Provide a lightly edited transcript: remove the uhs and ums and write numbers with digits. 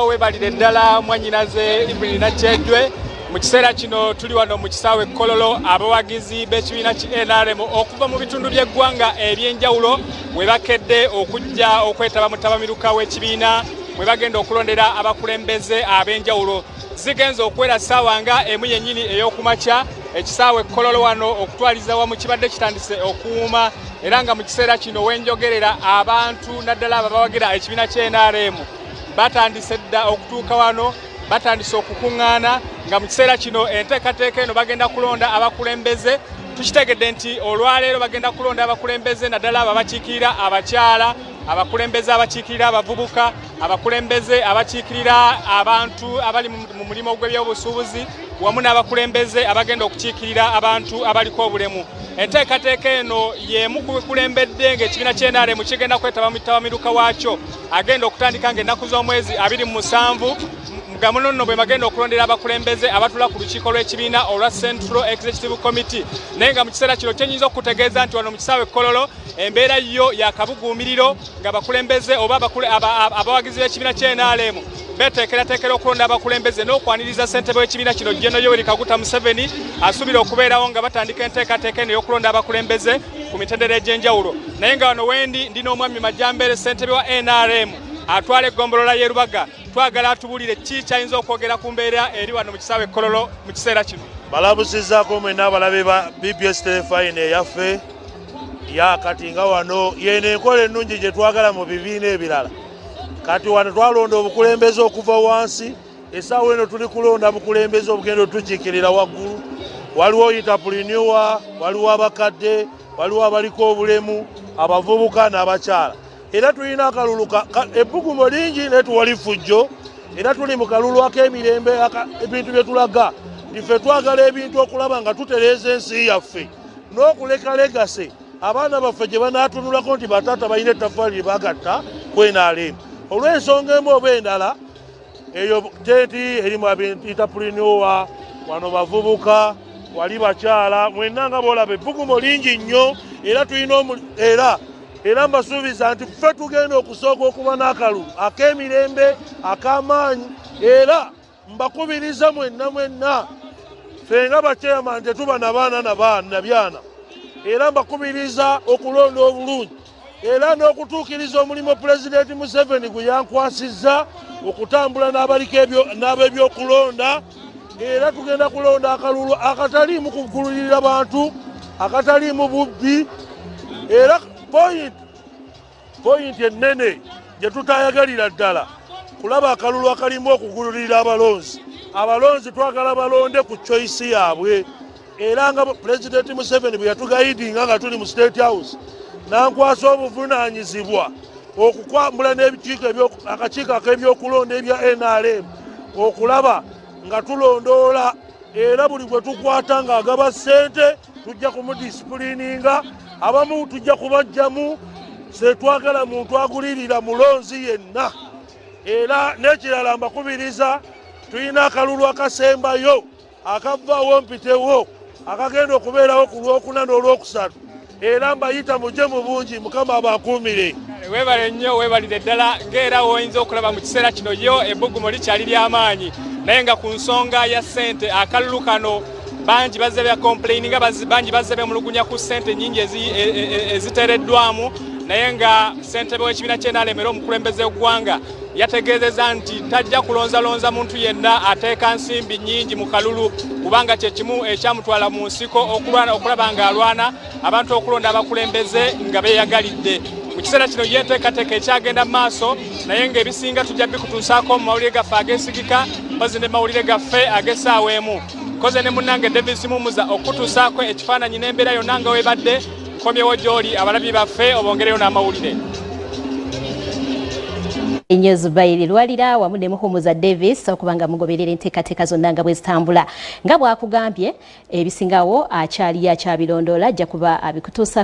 Webalire ddala mwannyinaze Evelyn Nakyejwe mu kiseera kino tuli wano mu kisaawe Kololo abawagizi b'ekibiina ki NRM okuva mu bitundu by'eggwanga eby'enjawulo we bakedde okujja okwetaba mu tabamiruka w'ekibiina mwe bagenda okulondera abakulembeze ab'enjawulo. Zigenze okwera ssaawa nga emu yennyini ey'okumakya ekisaawe Kololo wano okutwaliza wamu kibadde kitandise okuwuuma era nga mu kiseera kino wenjogerera abantu naddala abawagira ekibiina ki NRM batandise dda okutuuka wano batandise okukuŋŋaana nga mu kiseera kino enteekateeka eno bagenda kulonda abakulembeze. Tukitegedde nti olwaleero bagenda kulonda abakulembeze naddala abo abakiikirira abakyala, abakulembeze abakiikirira abavubuka, abakulembeze abakiikirira abantu abali mu mulimo gw'ebyobusuubuzi wamu n'abakulembeze abagenda okukiikirira abantu abaliko obulemu. Enteekateeka eno y'emu ku bikulembedde ng'ekibiina ki NRM kigenda kwetaba mu tabamiruka waakyo agenda okutandika ng'ennaku z'omwezi 27 nga muno nno bwe bagenda okulondera abakulembeze abatula ku lukiiko lw'ekibiina olwa Central Executive Committee. Naye nga mu kiseera kino kyenyinza okutegeeza nti wano mu kisaawe Kololo embeera yo yakabuguumiriro nga abakulembeze oba abawagizi b'ekibiina ki NRM beteekerateekera okulonda abakulembeze n'okwaniriza ssentebe w'ekibiina kino Gen. Yoweri Kaguta Museveni asuubira okubeerawo nga batandika enteekateeka eno ey'okulonda abakulembeze ku mitendera egy'enjawulo. Naye nga wano wendi ndi n'omwami Majjambere ssentebe wa NRM atwala eggombolola y'e Lubaga. Twagala atubulire ki kyayinza okwogera ku mbeera eri wano mu kisaawe Kololo mu kiseera kino. Balabuzizzaako mwenna abalabe ba BBS Telefine eyaffe yakati nga wano yeno enkola ennungi gye twagala mu bibiina ebirala. Kati wano twalonda obukulembeze okuva wansi, essaawa eno tuli kulonda bukulembeze obugenda otukiikirira waggulu. Waliwo entrepreneur, waliwo abakadde, waliwo abaliko obulemu, abavubuka n'abakyala. Era tulina akalulu ebbugumu lingi naye tuwali ffujjo, era tuli mu kalulu ak'emirembe ebintu bye tulaga. Iffe twagala ebintu okulaba nga tutereeza ensi yaffe n'okuleka legase abaana baffe gye banaatunulako nti bataata balina ettaffaali lye bagatta ku NRM. Olw'ensonga emu oba endala, eyo tenti erimu entrepreneur, wano bavubuka, wali bakyala, mwenna nga bw'olaba ebbugumu lingi nnyo era tulina era mbasuubiza nti ffe tugenda okusooka okuba n'akalulu ak'emirembe ak'amaanyi era mbakubiriza mwenna ffe nga bachairman tetuba na baana na byana era mbakubiriza okulonda obulungi era n'okutuukiriza omulimu Pulezidenti Museveni gwe yankwasizza okutambula n'ab'ebyokulonda. Era tugenda kulonda akalulu akataliimu kugulirira bantu, akataliimu bubbi. Era point ennene gye tutayagalira ddala kulaba akalulu akalimu okugulirira abalonzi. Abalonzi twagala balonde ku choice yaabwe. Era nga Pulezidenti Museveni bwe yatugayidinga nga tuli mu State House nankwasa obuvunaanyizibwa okukwambula akakiiko ak'ebyokulonda ebya NRM okulaba nga tulondoola era buli gwe tukwata ng'agaba ssente tujja kumudisipulininga, abamu tujja kubajjamu. Twagala muntu agulirira mulonzi yenna. Era n'ekirala mbakubiriza tulina akalulu akasembayo akavaawo mpitewo akagenda okubeerawo ku Lwokuna n'Olwokusatu. Era mbayita mujje mu bungi, Mukama abakuumire. Weebale nnyo, weebalire ddala ng'era woyinza okulaba mu kiseera kino yo ebbugumu likyali ly'amaanyi naye nga ku nsonga ya ssente akalulu kano bangi bazze bya complaininga, bangi bazze bemulugunya ku ssente nnyingi eziteereddwamu. Naye nga ssentebe w'ekibiina ki NRM era omukulembeze w'eggwanga yategeezezza nti tajja kulonzalonza muntu yenna ateeka nsimbi nnyingi mu kalulu kubanga kye kimu ekyamutwala mu nsiko okulaba ng'alwana abantu okulonda abakulembeze nga beeyagalidde. Mu kiseera kino yeeteekateeka ekyagenda mu maaso naye ng'ebisinga tujja bikutuusaako mu mawulire gaffe ageesigika mpozi ne mawulire gaffe ag'essaawa emu. Koze ne munnange Davis Mumuza okutuusaako ekifaananyi n'embeera yonna nga weebadde. Komyewo gy'oli abalabi baffe obongereyo n'amawulire. Ennyo Zubairi Lwalira wamu ne Muhumuza Davis okubanga mugoberera enteekateeka zonna nga bwe zitambula. Nga bw'akugambye ebisingawo akyali akyabirondoola ajja kuba abikutuusa